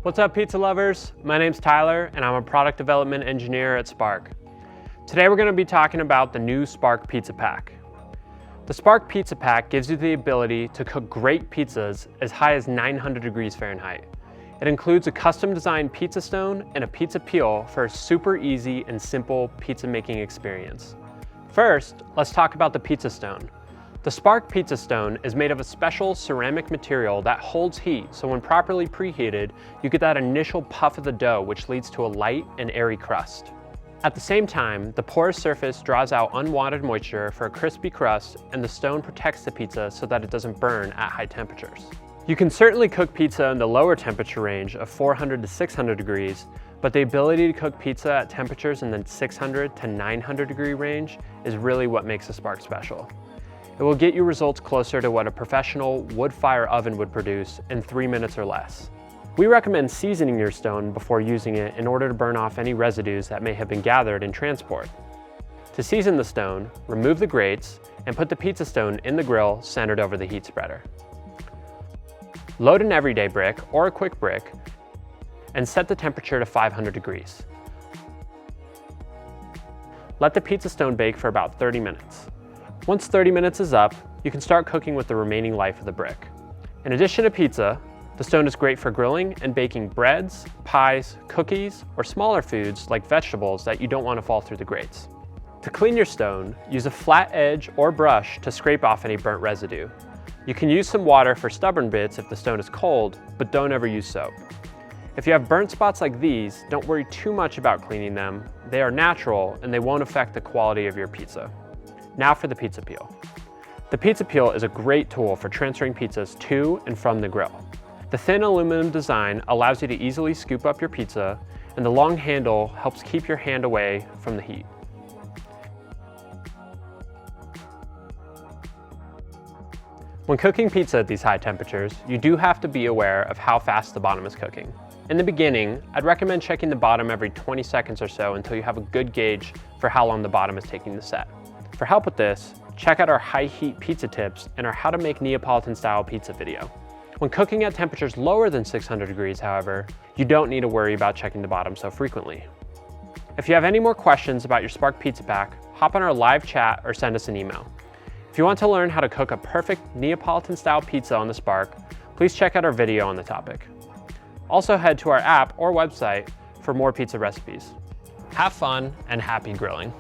What's up, pizza lovers? My name's Tyler, and I'm a product development engineer at Spark. Today we're going to be talking about the new Spark Pizza Pack. The Spark Pizza Pack gives you the ability to cook great pizzas as high as 900 degrees Fahrenheit. It includes a custom designed pizza stone and a pizza peel for a super easy and simple pizza making experience. First, let's talk about the pizza stone. The Spark Pizza Stone is made of a special ceramic material that holds heat, so when properly preheated, you get that initial puff of the dough, which leads to a light and airy crust. At the same time, the porous surface draws out unwanted moisture for a crispy crust, and the stone protects the pizza so that it doesn't burn at high temperatures. You can certainly cook pizza in the lower temperature range of 400 to 600 degrees, but the ability to cook pizza at temperatures in the 600 to 900 degree range is really what makes the Spark special. It will get you results closer to what a professional wood fire oven would produce in 3 minutes or less. We recommend seasoning your stone before using it in order to burn off any residues that may have been gathered in transport. To season the stone, remove the grates and put the pizza stone in the grill centered over the heat spreader. Load an everyday brick or a quick brick and set the temperature to 500 degrees. Let the pizza stone bake for about 30 minutes. Once 30 minutes is up, you can start cooking with the remaining life of the brick. In addition to pizza, the stone is great for grilling and baking breads, pies, cookies, or smaller foods like vegetables that you don't want to fall through the grates. To clean your stone, use a flat edge or brush to scrape off any burnt residue. You can use some water for stubborn bits if the stone is cold, but don't ever use soap. If you have burnt spots like these, don't worry too much about cleaning them. They are natural and they won't affect the quality of your pizza. Now for the pizza peel. The pizza peel is a great tool for transferring pizzas to and from the grill. The thin aluminum design allows you to easily scoop up your pizza, and the long handle helps keep your hand away from the heat. When cooking pizza at these high temperatures, you do have to be aware of how fast the bottom is cooking. In the beginning, I'd recommend checking the bottom every 20 seconds or so until you have a good gauge for how long the bottom is taking to set. For help with this, check out our high heat pizza tips and our how to make Neapolitan style pizza video. When cooking at temperatures lower than 600 degrees, however, you don't need to worry about checking the bottom so frequently. If you have any more questions about your Spark Pizza Pack, hop on our live chat or send us an email. If you want to learn how to cook a perfect Neapolitan style pizza on the Spark, please check out our video on the topic. Also head to our app or website for more pizza recipes. Have fun and happy grilling.